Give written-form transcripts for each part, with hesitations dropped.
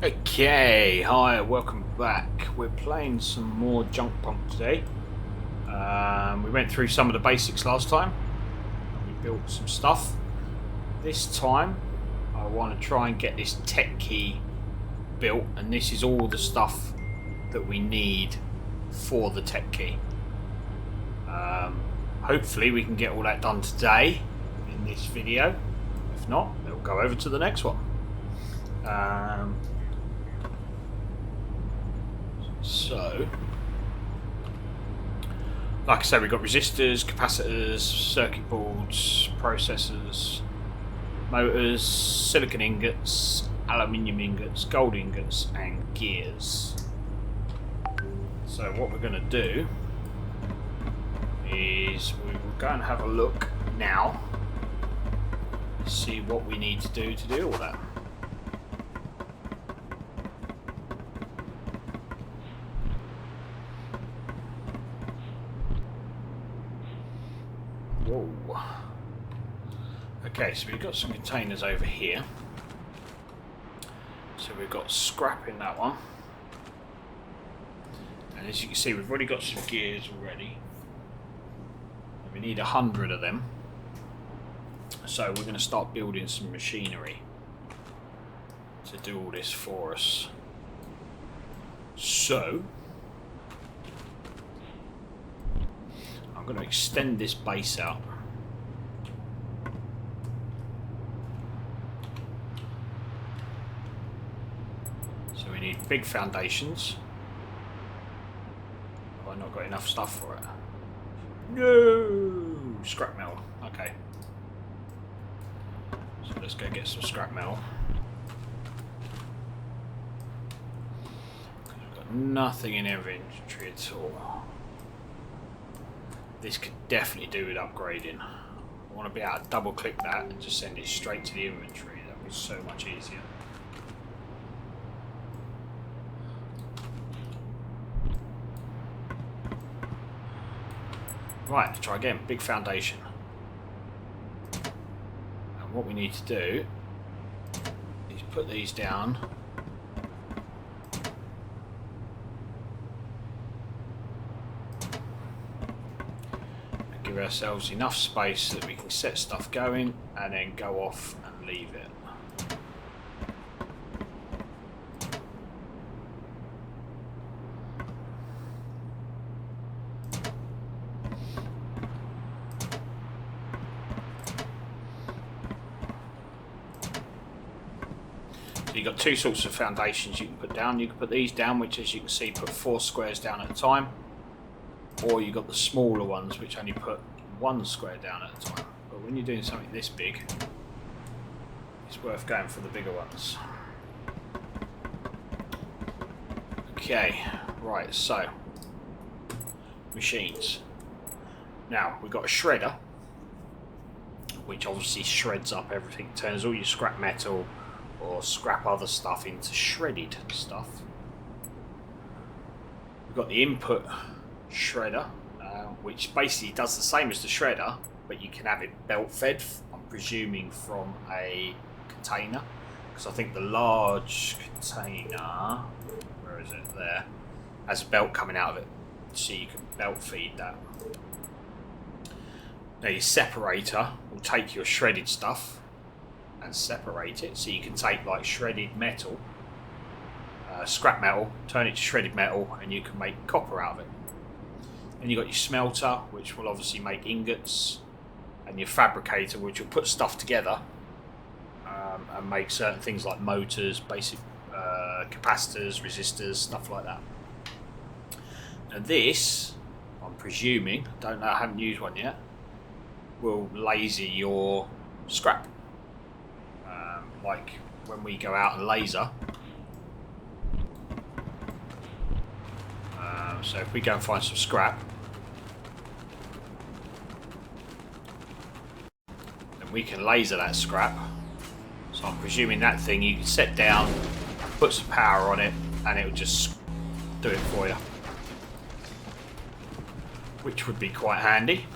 Okay, hi, welcome back. We're playing some more Junkpunk today. We went through some of the basics last time. We built some stuff. This time, I want to try and get this tech key built, and this is all the stuff that we need for the tech key. Hopefully, we can get all that done today in this video. If not, we'll go over to the next one. So, like I said, we've got resistors, capacitors, circuit boards, processors, motors, silicon ingots, aluminium ingots, gold ingots, and gears. So what we're going to do is we will go and have a look now, see what we need to do all that. Whoa. Okay, so we've got some containers over here. So we've got scrap in that one. And as you can see, we've already got some gears already. And we need 100 of them. So we're going to start building some machinery to do all this for us. So I'm going to extend this base out. So we need big foundations. Have I not got enough stuff for it? No! Scrap metal. Okay. So let's go get some scrap metal. We've got nothing in our inventory at all. This could definitely do with upgrading. I want to be able to double click that and just send it straight to the inventory. That would be so much easier. Right, let's try again. Big foundation. And what we need to do is put these down. Give ourselves enough space that we can set stuff going and then go off and leave it. So you've got two sorts of foundations you can put down. You can put these down, which as you can see put 4 squares down at a time. Or you've got the smaller ones which only put 1 square down at a time. But when you're doing something this big, it's worth going for the bigger ones. Okay, right, so machines. Now we've got a shredder, which obviously shreds up everything, turns all your scrap metal or scrap other stuff into shredded stuff. We've got the input shredder, which basically does the same as the shredder, but you can have it belt fed, I'm presuming from a container, because I think the large container, where is it, there, has a belt coming out of it, so you can belt feed that. Now your separator will take your shredded stuff and separate it, so you can take like shredded metal, scrap metal, turn it to shredded metal, and you can make copper out of it. Then you've got your smelter, which will obviously make ingots, and your fabricator, which will put stuff together and make certain things like motors, basic capacitors, resistors, stuff like that. Now this, I'm presuming, don't know, I haven't used one yet, will laser your scrap. Like when we go out and laser. So if we go and find some scrap, then we can laser that scrap. So I'm presuming that thing you can set down, put some power on it, and it will just do it for you, which would be quite handy.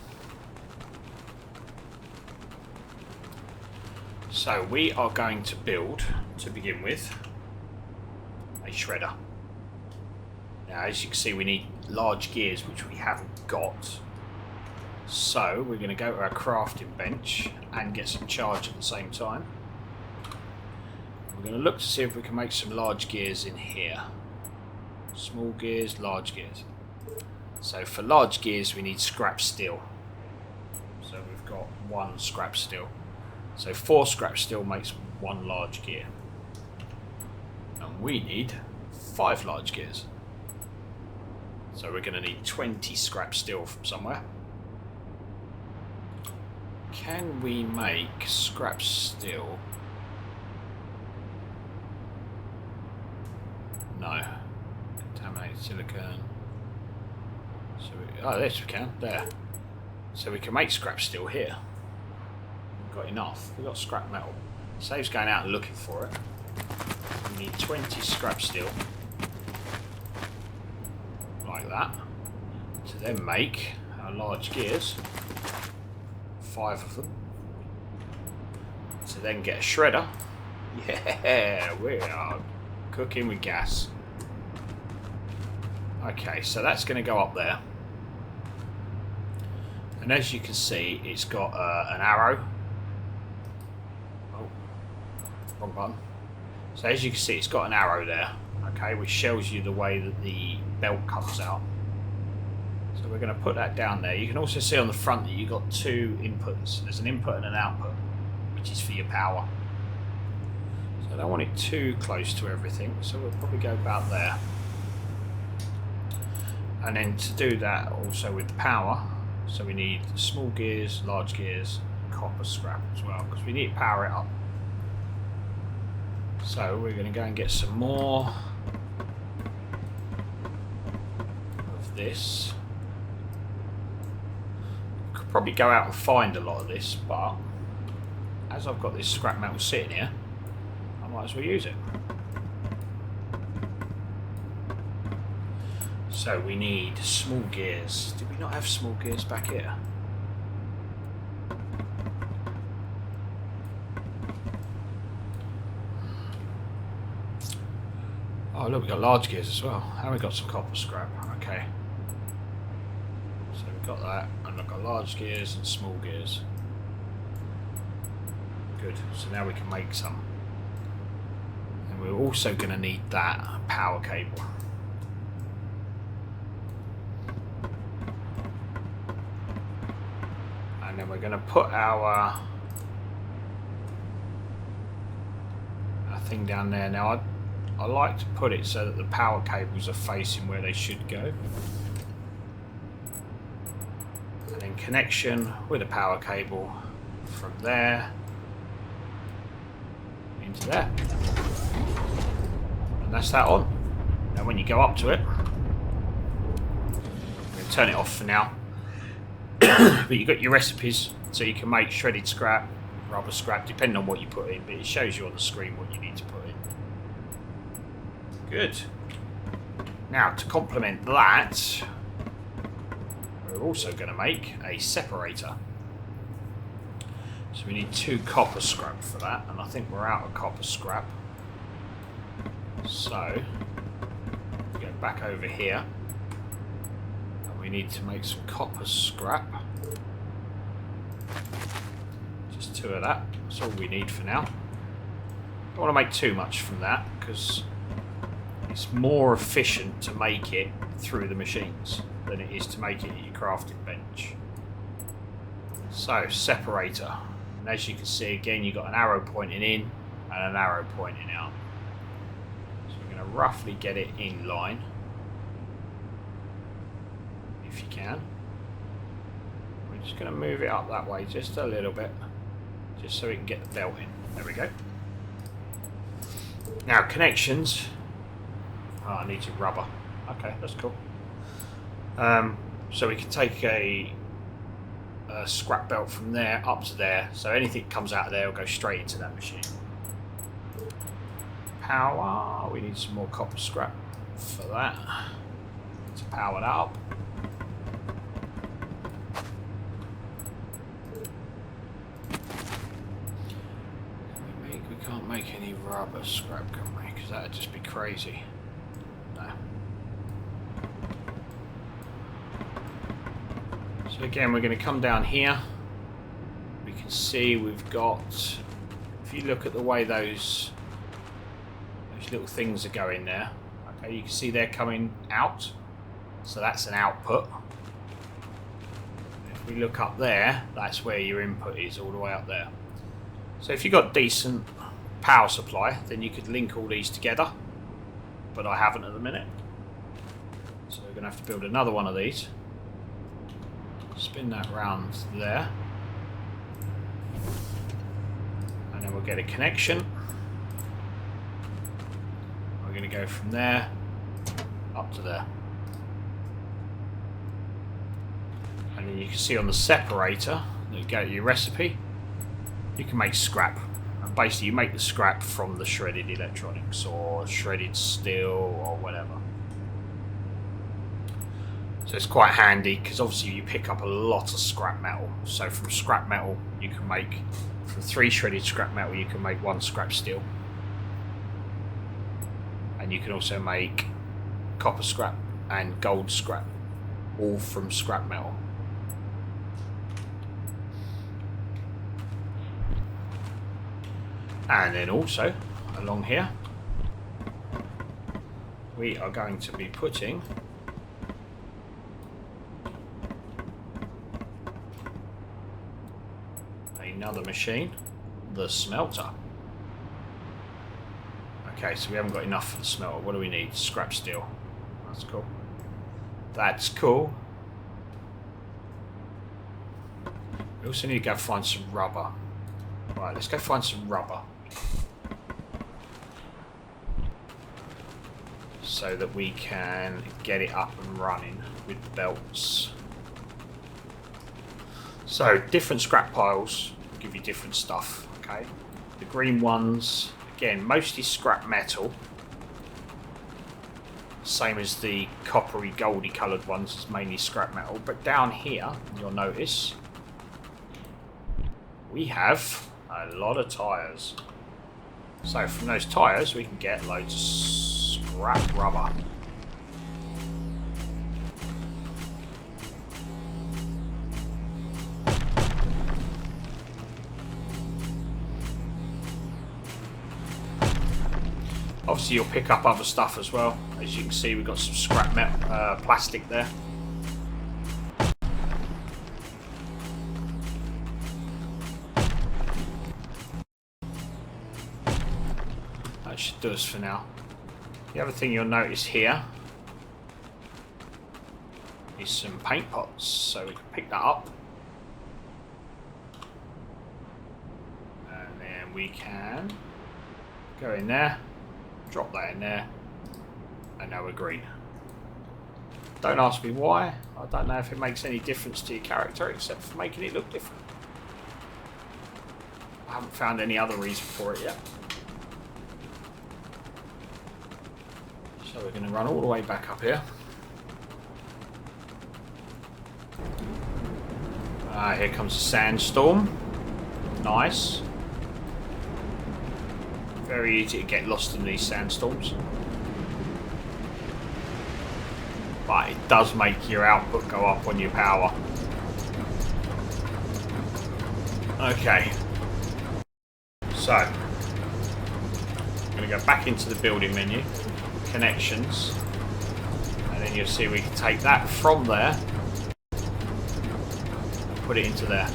So we are going to build, to begin with, shredder. Now, as you can see, we need large gears, which we haven't got. So we're going to go to our crafting bench and get some charge at the same time. We're going to look to see if we can make some large gears in here. Small gears, large gears. So for large gears we need scrap steel. So we've got 1 scrap steel. So 4 scrap steel makes 1 large gear. And we need 5 large gears. So we're going to need 20 scrap steel from somewhere. Can we make scrap steel? No. Contaminated silicone. So this we can. There. So we can make scrap steel here. We've got enough. We've got scrap metal. Saves going out and looking for it. We need 20 scrap steel. Like that. To then make our large gears. 5 of them. To then get a shredder. Yeah, we are cooking with gas. Okay, so that's going to go up there. And as you can see, it's got an arrow. Oh, wrong button. So as you can see, it's got an arrow there, okay, which shows you the way that the belt comes out. So we're going to put that down there. You can also see on the front that you've got 2 inputs. There's an input and an output, which is for your power. So I don't want it too close to everything, so we'll probably go about there. And then to do that also with the power, so we need small gears, large gears, copper scrap as well, because we need to power it up. So we're going to go and get some more of this. Could probably go out and find a lot of this, but as I've got this scrap metal sitting here, I might as well use it. So we need small gears. Did we not have small gears back here? Oh look, we've got large gears as well. And we've got some copper scrap. Okay. So we've got that, and I've got large gears and small gears. Good. So now we can make some. And we're also going to need that power cable. And then we're going to put our thing down there. Now I like to put it so that the power cables are facing where they should go. And then connection with a power cable from there into there. And that's that on. Now when you go up to it, I'm going to turn it off for now. But you've got your recipes, so you can make shredded scrap, rubber scrap, depending on what you put in, but it shows you on the screen what you need to put in. Good. Now, to complement that, we're also going to make a separator. So we need 2 copper scrap for that, and I think we're out of copper scrap. So, go back over here. We need to make some copper scrap. Just 2 of that. That's all we need for now. Don't want to make too much from that because it's more efficient to make it through the machines than it is to make it at your crafting bench. So, separator. And as you can see again, you've got an arrow pointing in and an arrow pointing out. So we're going to roughly get it in line. If you can. We're just going to move it up that way just a little bit, just so we can get the belt in. There we go. Now connections. Oh, I need some rubber. Okay, that's cool. So we can take a scrap belt from there up to there, so anything that comes out of there will go straight into that machine. Power. We need some more copper scrap for that to power that up. We can't make any rubber scrap, can we? Because that would just be crazy. there. So again, we're going to come down here. We can see we've got, if you look at the way those little things are going there, okay, you can see they're coming out. So that's an output. If we look up there, that's where your input is, all the way up there. So if you've got decent power supply, then you could link all these together, but I haven't at the minute. So we're going to have to build another one of these. Spin that round there. And then we'll get a connection. We're going to go from there up to there. And then you can see on the separator, you go to your recipe, you can make scrap. And basically you make the scrap from the shredded electronics or shredded steel or whatever. So it's quite handy because obviously you pick up a lot of scrap metal. So from scrap metal you can make, from 3 shredded scrap metal you can make 1 scrap steel. And you can also make copper scrap and gold scrap, all from scrap metal. And then also along here we are going to be putting another machine, the smelter. Okay, so we haven't got enough for the smelter. What do we need? Scrap steel. That's cool. That's cool. We also need to go find some rubber. Right, let's go find some rubber. So that we can get it up and running with the belts. So, different scrap piles give you different stuff, okay? The green ones, again, mostly scrap metal. Same as the coppery, goldy coloured ones, is mainly scrap metal. But down here, you'll notice, we have a lot of tyres. So from those tyres, we can get loads of scrap rubber. Obviously you'll pick up other stuff as well. As you can see, we've got some scrap metal, plastic there. That should do us for now. The other thing you'll notice here is some paint pots, so we can pick that up. And then we can go in there. Drop that in there, and now we're green. Don't ask me why. I don't know if it makes any difference to your character except for making it look different. I haven't found any other reason for it yet. So we're going to run all the way back up here. Here comes a sandstorm. Nice. Very easy to get lost in these sandstorms, but it does make your output go up on your power. Okay, so I'm going to go back into the building menu, connections, and then you'll see we can take that from there and put it into there.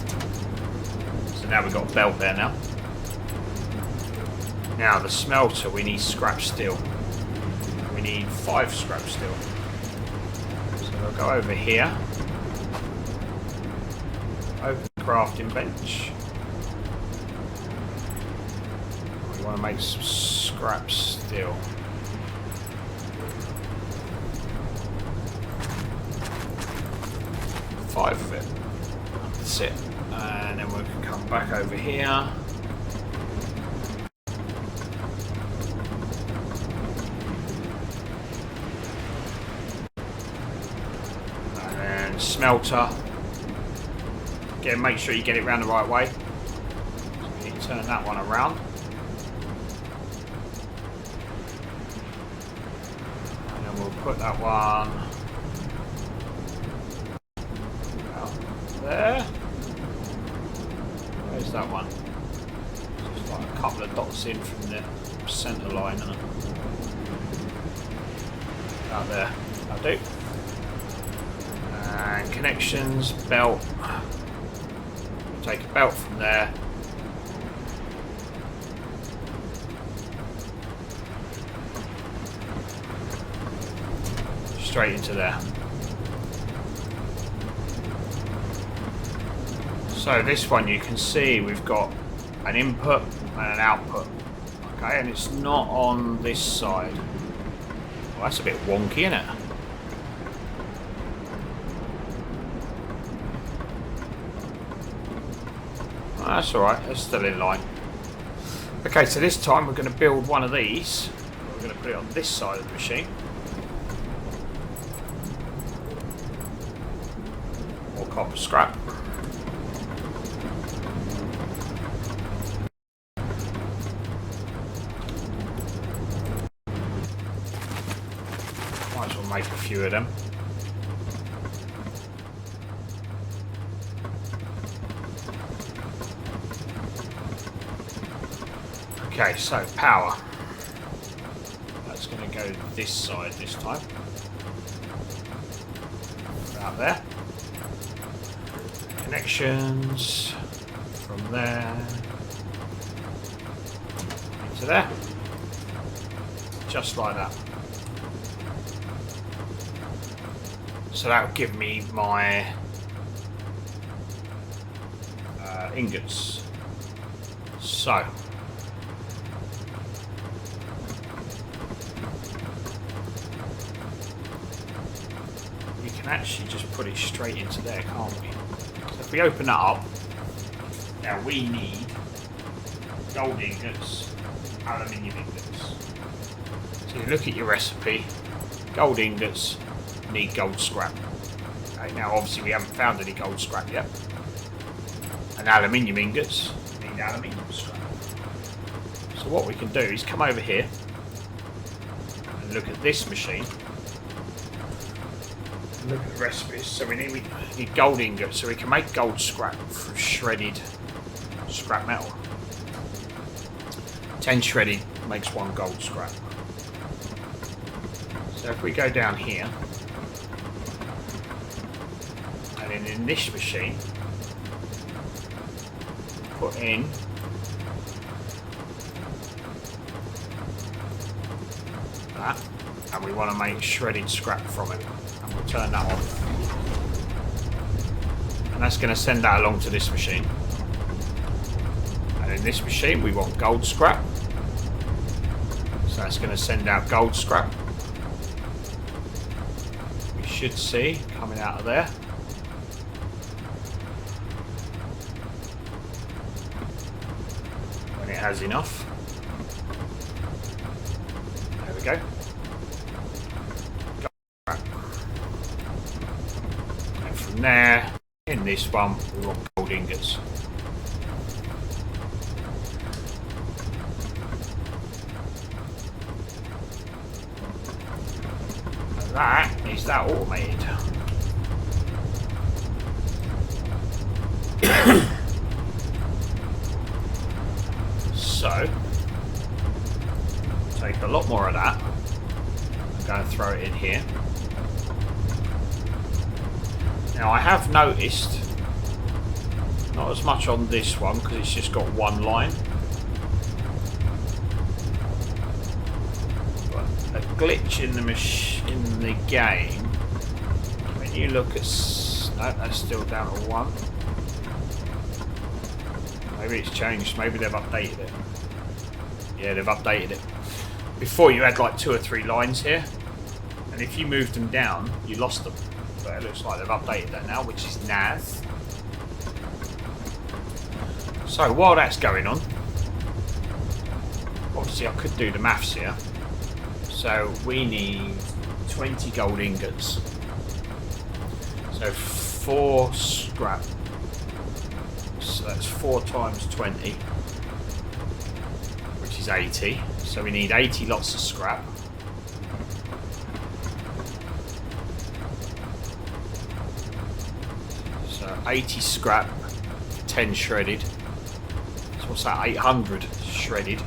So now we've got a belt there now. Now the smelter, we need scrap steel. We need 5 scrap steel. So we'll go over here. Open the crafting bench. We want to make some scrap steel. Five of it. That's it. And then we can come back over here. Smelter. Again, make sure you get it around the right way. So you need to turn that one around. And then And we'll put that one out there. Where's that one? Just like a couple of dots in from the centre line, isn't it? Out there. That'll do. And connections, belt. We'll take a belt from there. Straight into there. So this one you can see we've got an input and an output. Okay, and it's not on this side. Well, that's a bit wonky, isn't it? Oh, that's alright, that's still in line. Okay, so this time we're going to build one of these. We're going to put it on this side of the machine. More copper scrap. Might as well make a few of them. Okay, so power. That's going to go this side this time. Out there. Connections from there into there. Just like that. So that will give me my ingots. So we can actually just put it straight into there, can't we? So if we open that up, now we need gold ingots, aluminium ingots. So you look at your recipe, gold ingots, need gold scrap. Okay, now obviously we haven't found any gold scrap yet. And aluminium ingots need aluminium scrap. So what we can do is come over here and look at this machine. And look at the recipes. So we need gold ingots, so we can make gold scrap from shredded scrap metal. 10 shredded makes 1 gold scrap. So if we go down here, and then in this machine, put in that, and we want to make shredded scrap from it, and we'll turn that on, and that's going to send that along to this machine. And in this machine we want gold scrap, so that's going to send out gold scrap. We should see coming out of there. When it has enough. There we go. And from there, in this one, we want gold ingots. And that is that automated. So, take a lot more of that. I'm going to throw it in here. Now I have noticed, not as much on this one because it's just got one line, but a glitch in the game. When you look at, no, that's still down to 1. Maybe it's changed. Maybe they've updated it. Yeah, they've updated it. Before you had like 2 or 3 lines here, and if you moved them down, you lost them. But it looks like they've updated that now, which is nice. So while that's going on, obviously I could do the maths here. So we need 20 gold ingots. So 4 scrap. So that's 4 times 20, which is 80. So we need 80 lots of scrap. 80 scrap, 10 shredded. So what's that? 800 shredded.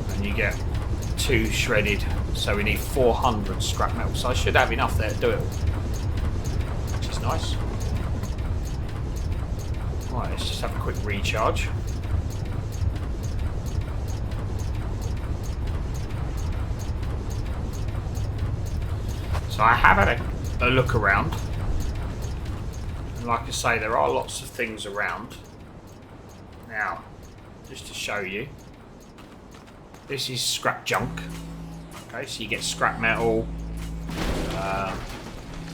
And you get 2 shredded, so we need 400 scrap metal. So I should have enough there to do it all, which is nice. Right, let's just have a quick recharge. So I have had a look around, and like I say, there are lots of things around. Now, just to show you, this is scrap junk. Okay, so you get scrap metal.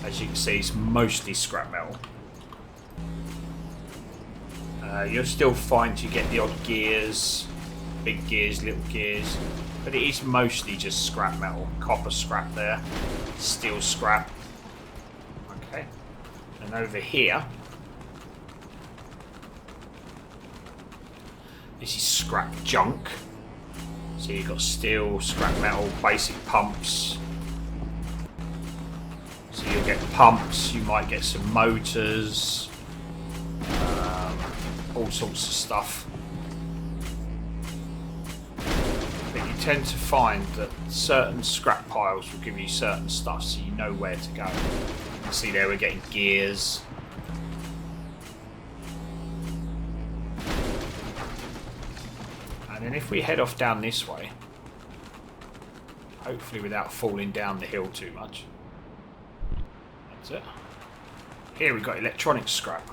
As you can see, it's mostly scrap metal. You'll still find you get the odd gears, big gears, little gears, but it is mostly just scrap metal. Copper scrap there, steel scrap. Okay, and over here, this is scrap junk. So you've got steel, scrap metal, basic pumps. So you'll get pumps, you might get some motors, all sorts of stuff. But you tend to find that certain scrap piles will give you certain stuff, so you know where to go. You can see there we're getting gears. And then if we head off down this way, hopefully without falling down the hill too much. That's it. Here we've got electronic scrap.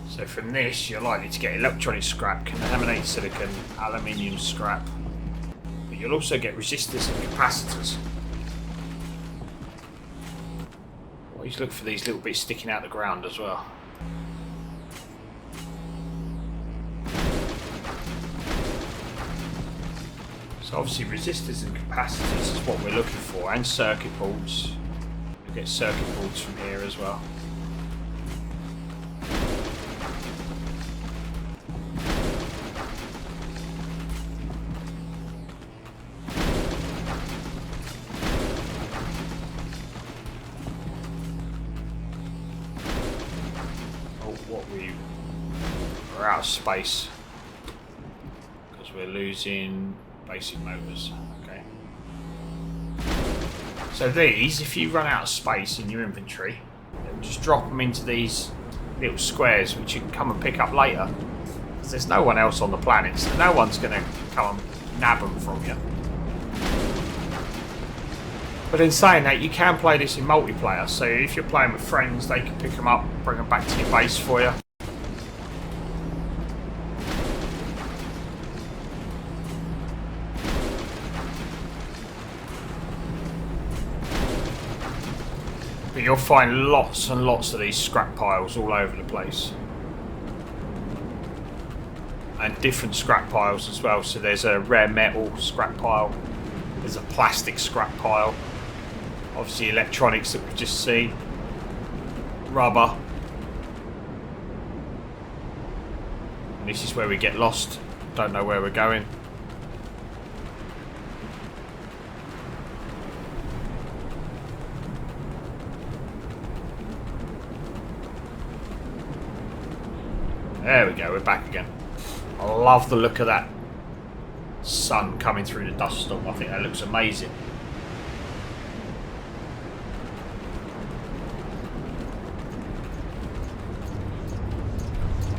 So from this, you're likely to get electronic scrap, contaminated silicon, aluminium scrap, but you'll also get resistors and capacitors. Always look for these little bits sticking out the ground as well. So obviously resistors and capacitors is what we're looking for, and circuit boards. You'll get circuit boards from here as well. We're out of space because we're losing basic motors. Okay. So these, if you run out of space in your inventory, just drop them into these little squares, which you can come and pick up later. Because there's no one else on the planet, so no one's going to come and nab them from you. But in saying that, you can play this in multiplayer. So if you're playing with friends, they can pick them up, bring them back to your base for you. But you'll find lots and lots of these scrap piles all over the place. And different scrap piles as well. So there's a rare metal scrap pile. There's a plastic scrap pile. Obviously electronics that we've just seen. Rubber. And this is where we get lost. Don't know where we're going. There we go, we're back again. I love the look of that sun coming through the dust storm. I think that looks amazing.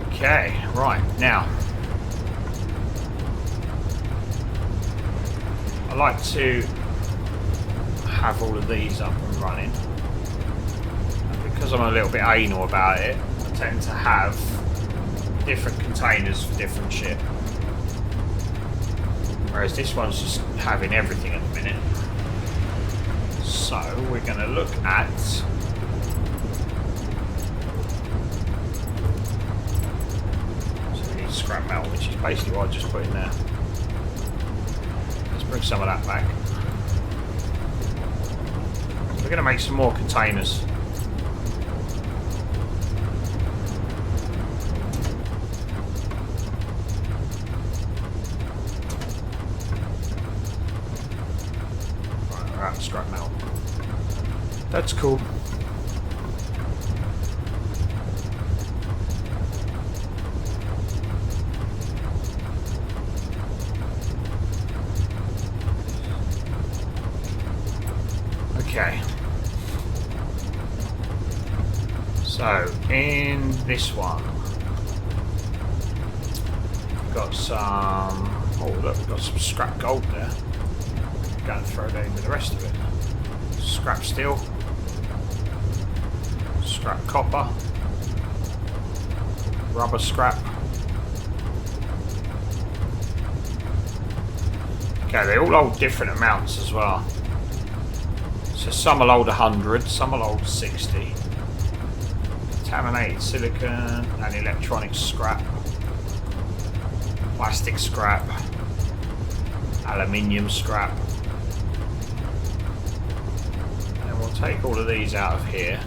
Okay, right, now I like to have all of these up and running. And because I'm a little bit anal about it, I tend to have different containers for different shit. Whereas this one's just having everything at the minute. So we're going to look at scrap metal, which is basically what I just put in there. Let's bring some of that back. We're going to make some more containers. That's cool. Okay. So, in this one, we've got some... Oh, look, we've got some scrap gold there. Go and throw that in with the rest of it. Scrap steel. Scrap copper. Rubber scrap. Okay, they all hold different amounts as well. So some will hold 100, some will hold 60. Contaminated silicon and electronic scrap. Plastic scrap. Aluminium scrap. And we'll take all of these out of here.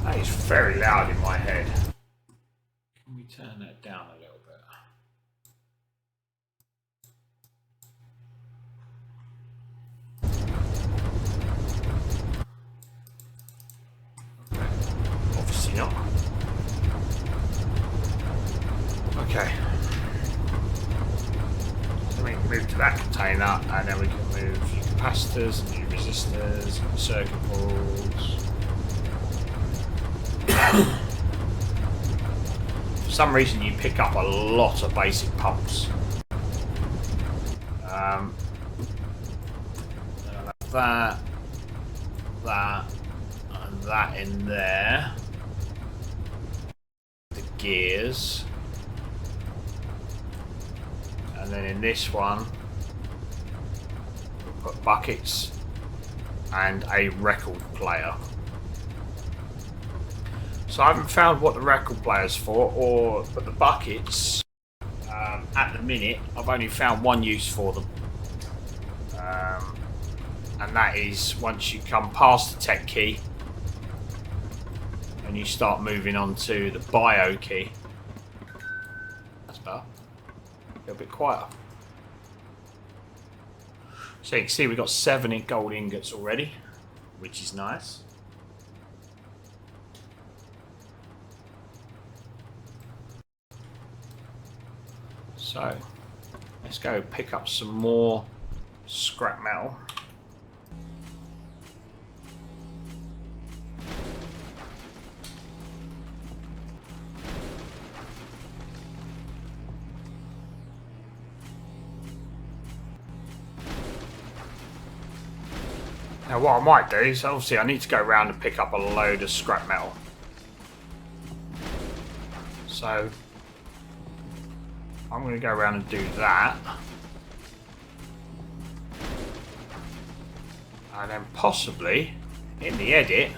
That is very loud in my head. Can we turn that down a little bit? Obviously not. Okay. So we can move to that container and then we can move new capacitors, new resistors, circuit boards. For some reason you pick up a lot of basic pumps. That, and that in there. The gears. And then in this one, we'll put buckets and a record player. So I haven't found what the record player's for, but the buckets, at the minute, I've only found one use for them. And that is once you come past the tech key and you start moving on to the bio key. That's better. A little bit quieter. So you can see we've got 7 gold ingots already, which is nice. So let's go pick up some more scrap metal. Now what I might do is obviously I need to go around and pick up a load of scrap metal. So I'm going to go around and do that. And then possibly in the edit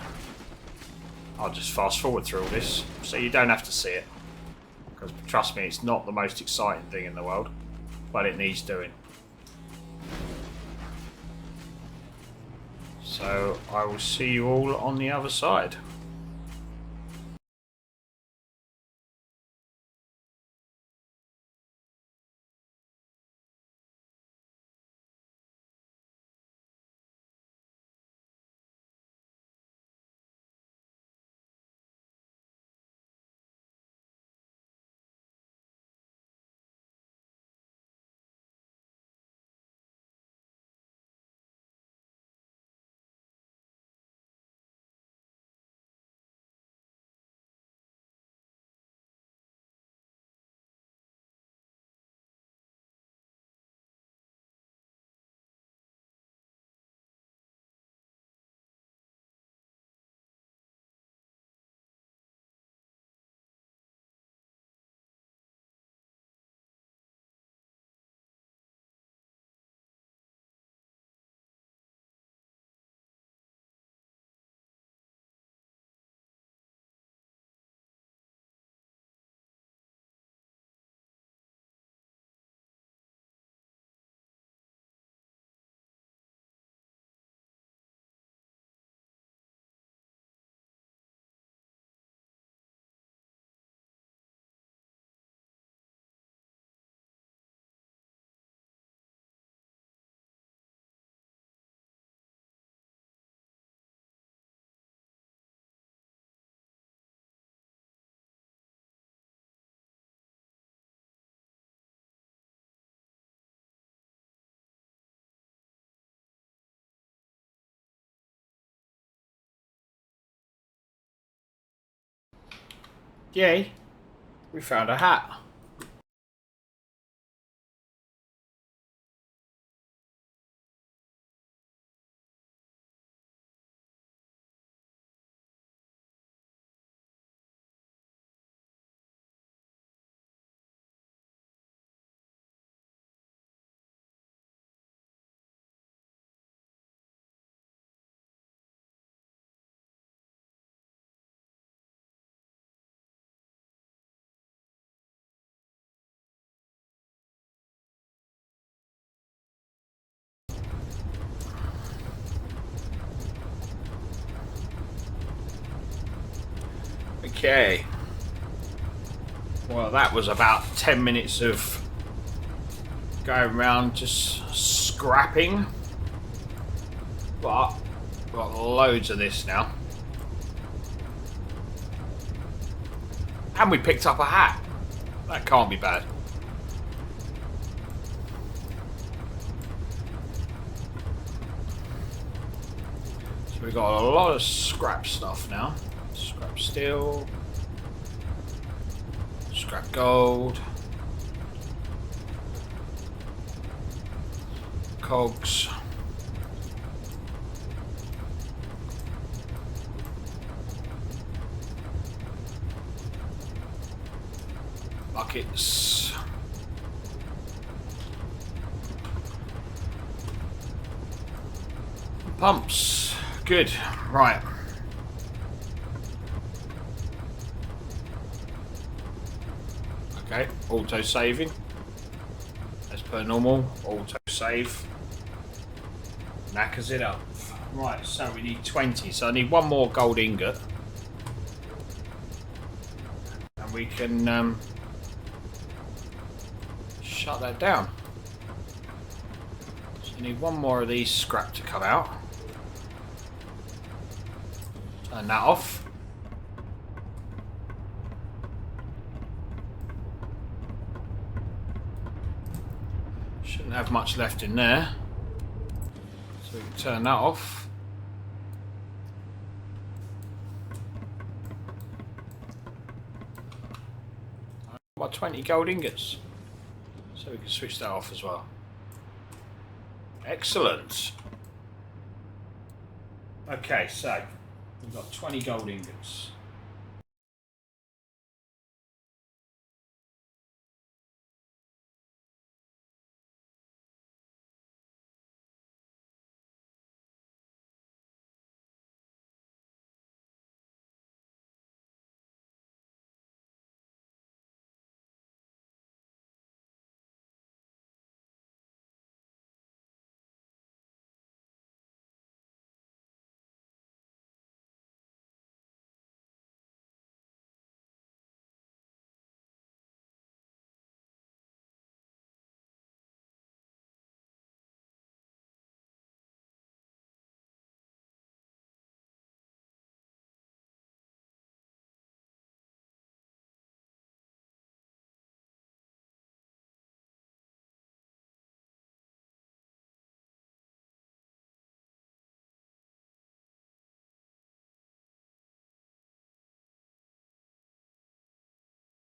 I'll just fast forward through all this so you don't have to see it. Because trust me, it's not the most exciting thing in the world, but it needs doing. So I will see you all on the other side. Yay! We found a hat. Okay. Well, that was about 10 minutes of going around just scrapping. But we've got loads of this now. And we picked up a hat. That can't be bad. So we've got a lot of scrap stuff now. Scrap steel. Scrap gold. Cogs. Buckets. Pumps. Good. Right. Okay. Auto saving. As per normal. Auto save. Knackers it up. Right. So we need 20. So I need one more gold ingot. And we can shut that down. So you need one more of these scrap to come out. Turn that off. Shouldn't have much left in there. So we can turn that off. I've got 20 gold ingots. So we can switch that off as well. Excellent. Okay, so we've got 20 gold ingots.